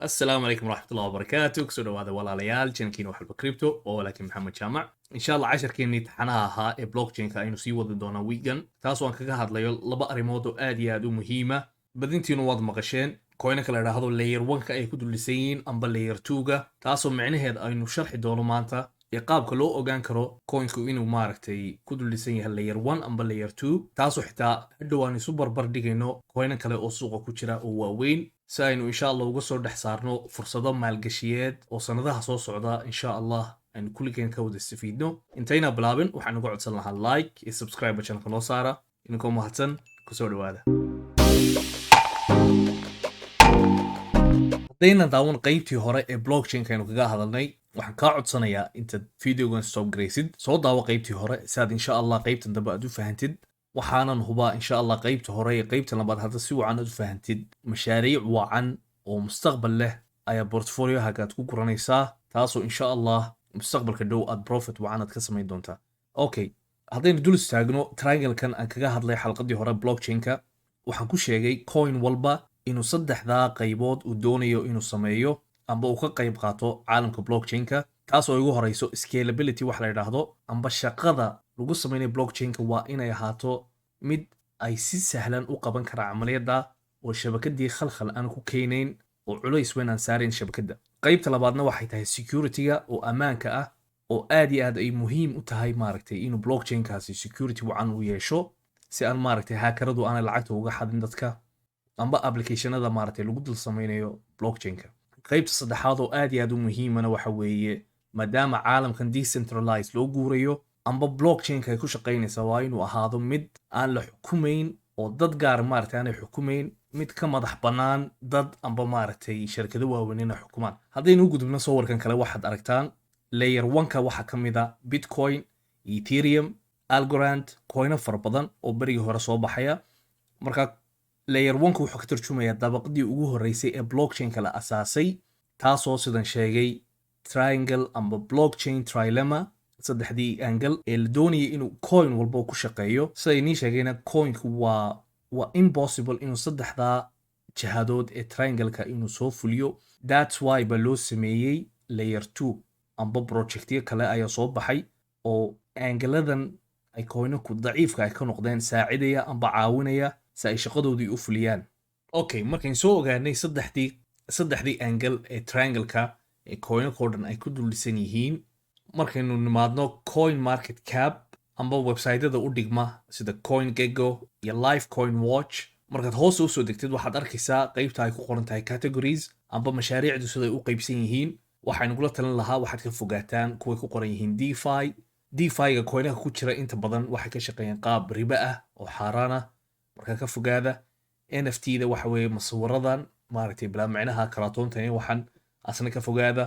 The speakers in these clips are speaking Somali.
السلام عليكم ورحمة الله وبركاته كسودو هذا ولا ليال جنكين وحلب كريبتو ولكن محمد جامع إن شاء الله عشر كيني تحناها ها بلوك تشين كأنه سي دونا ويجن تاسو أنك هاد ليال لبا أريمودو آدي آدو مهمة بدنتينو واد مقشين كوينك لا هذا لاير 1 كأي كدو لسين أم لاير 2 تاسو معنى هاد أنه شرح دونو مانتا يقابك لو أوغان كرو كوينكو إنو ماركتي كدو لسين هاللاير 1 أم لاير 2 تاسو حتى دواني سوبر برديجينو كوينك لا أسوق كوتشرا ووين si aynu insha allah uga soo dhex saarno fursado maalgashiyeed oo sanadaha soo socda insha allah aynu kulligeen ka wada istafiidno intayna bilaabin waxaan uga codsan lahaa like iyo subscribe channelka noo saara idinkoo mahadsan kusoo dhawaada haddayna daawan qaybtii hore ee blockchain-ka aynu kaga hadalnay waxaan kaa codsanayaa intaad videogan stop garaysid soo daawo qaybtii hore si aad insha allah qaybtan dambe aad u fahantid waxaanan hubaa insha allah qaybta hore iyo qaybta labaad hadda si wacan aad u fahantid mashaariic wacan oo mustaqbal leh ayaa portfoliohaga aad ku guranaysaa taasoo insha allah mustaqbalka dhow aad profit wacan aad ka samayn doontaa okay haddaynu dul istaagno triangle-kan aan kaga hadlay xalqadii hore blockchain-ka waxaan ku sheegay coin walba inuu saddexdaa qaybood uu doonayo inuu sameeyo amba uu ka qayb qaato caalamka blockchain-ka taasoo ugu horeyso scalability wax la yidhaahdo amba shaqada lagu sameynaya blockchain-ka waa inay ahaato mid ay si sahlan u qaban kara camaliyada oo shabakadii khalkhal aan ku keenayn oo culays weyn aan saarayn shabakada qaybta labaadna waxay tahay security-ga oo ammaanka ah oo aad iyo aad ay muhiim u tahay maaragtay inuu blockchain-kaasi security wacan u yeesho si aan maaragtay hackeradu aanay lacagta uga xadin dadka amba applicationada maaragtay lagu dul sameynayo blockchain-ka qaybta saddexaad oo aad iyo aad u muhiimana waxa weeye maadaama caalamkan decentralized loo guurayo amba blockchain-ka ay ku shaqaynaysa waa inuu ahaado mid aan la xukumayn oo dad gaar maaragtay aanay xukumayn mid ka madax bannaan dad amba maaragtay shirkado waaweyn inay xukumaan haddaynu u gudubno sawirkan kale waxaad aragtaan layer 1ka waxaa ka mid a bitcoin ethereum algorand coino fara badan oo berigii hore soo baxaya marka layer 1ka wuxuu ka tarjumayaa dabaqadii ugu horreysay ee blockchain-ka la asaasay taasoo sidan sheegay triangle amba blockchain trilemma saddexdii angle ee la doonayay inuu coin walba ku shaqeeyo siday nii sheegayna coinku waa impossible inuu saddexdaa jihadood ee triangle-ka inuu soo fuliyo that's why ba loo sameeyey layer 2 amba projectyo kale ayaa soo baxay oo angladan ay coinaku daciifka ay ka noqdeen saacidaya amba caawinaya si ay shaqadoodii u fuliyaan okay markayn soo ogaanay saddexdii angle ee triangle-ka ee coinakoo dhan ay ku dulisan yihiin markaynu nimaadno coin market cap amba websiteyada u dhigma sida CoinGecko iyo live coin watch markaad hoos usoo degtid waxaad arkaysaa qaybta ay ku qoran tahay categories amba mashaariicdu siday u qaybsan yihiin waxaynugula talin lahaa waxaad ka fogaataan kuway ku qoran yihiin DeFi-ga coinaha ku jira inta badan waxay ka shaqeeyaan qaab riba ah oo xaaraan ah markaa ka fogaada NFT-da waxa weeye masawiradan maaragtay bilaa micnaha karaatoontan waxaan asna ka fogaada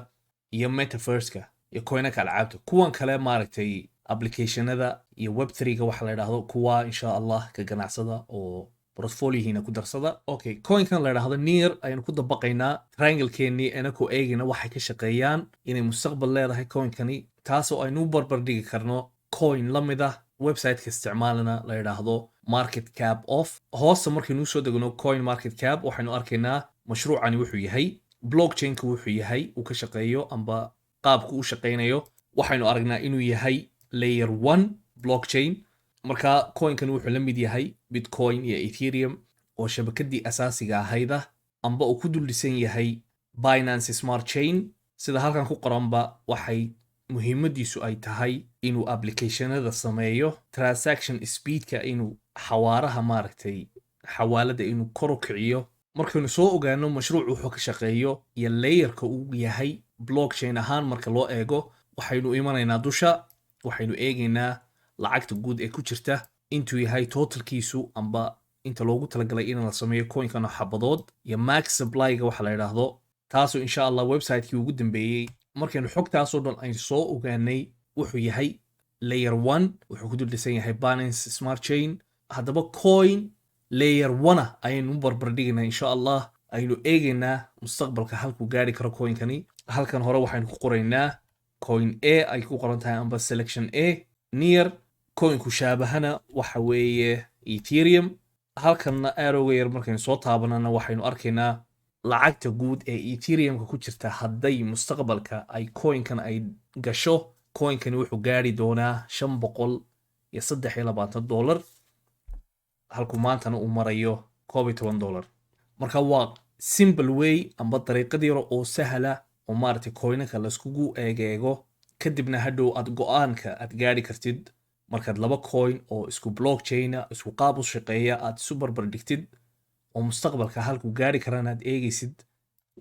iyo metaverse-ka iyo coinaka alcaabta kuwan kale maaragtay applicationada iyo web3-ga waxa la yidhaahdo kuwa insha allah ka ganacsada oo portfoliohiina ku darsada okay coinkan la yidhaahdo near ayaynu ku dabaqaynaa triangle-keenii anakoo eegayna waxay ka shaqeeyaan inay mustaqbal leedahay coinkani taasoo aynu u barbar dhigi karno coin la mid ah website-ka isticmaalana la yidhaahdo market cap off hoosta markaynu soo degno coin market cap waxaynu arkaynaa mashruucani wuxuu yahay blockchain-ka wuxuu yahay uu ka shaqeeyo amba qaabku u shaqaynayo waxaynu aragnaa inuu yahay layer 1 blockchain marka coinkan wuxuu la mid yahay bitcoin iyo ethereum oo shabakadii asaasiga ahayda amba uu ku dulisan yahay Binance Smart Chain sida halkan ku qoranba waxay muhiimadiisu ay tahay inuu applicationada sameeyo transaction speedka inuu xawaaraha maaragtay xawaalada inuu kor u kiciyo markaynu soo ogaano mashruuc wuxuu ka shaqeeyo iyo layerka uu yahay blockchain ahaan marka loo eego waxaynu imanaynaa dusha waxaynu eegaynaa lacagta guud ee ku jirta intuu yahay totalkiisu amba inta loogu talagalay in la sameeyo coinkan xabadood iyo max supply-ga waxa la yidhaahdo taasoo insha allah website-kii ugu dambeeyey markaynu xogtaasoo dhan aynu soo ogaanay wuxuu yahay layer 1 wuxuu ku duldhisan yahay Binance Smart Chain haddaba coin layer 1 ayaynu barbar dhigaynaa insha allah aynu eegaynaa mustaqbalka halkuu gaari karo coinkani halkan hore waxaynu ku qoraynaa coin A ay ku qoran tahay amba selection A near coinku shaabahana waxa weeye ethereum halkanna arrowga yar markaynu soo taabanana waxaynu arkaynaa lacagta guud ee ethereumka ku jirta hadday mustaqbalka ay coinkan ay gasho, coinkani wuxuu gaari doonaa $513 halku maantana uu marayo $11. marka waa simple way amba dariiqad yar oo sahla oo maaragtay coinanka laiskugu eego kadibna hadhow aad go-aanka aad gaari kartid markaad laba coin oo isku blockchaina isku qaab u shaqeeya aad isu barbar dhigtid oo mustaqbalka halku gaari karaan aad eegaysid.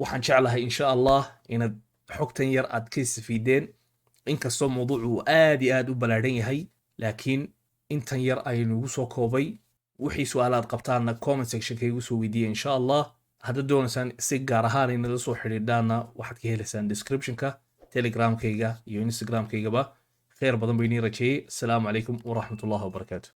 waxaan jeclahay insha allah inaad xogtan yar aad ka istafiideen, inkastoo mawduucu uu aad iyo aad u balaadhan yahay, laakiin intan yar aynugu soo koobay. wixii su-aalaad qabtaanna comment sectionka igu soo weydiiya insha allah. haddaad doonaysaan si gaar ahaan inala soo xidhiidhaana waxaad ka helaysaan descriptionka telegramkayga iyo instagramkaygaba. khayr badan baynii rajeeyey. asalaamu calaykum waraxmatullahi wabarakaatu.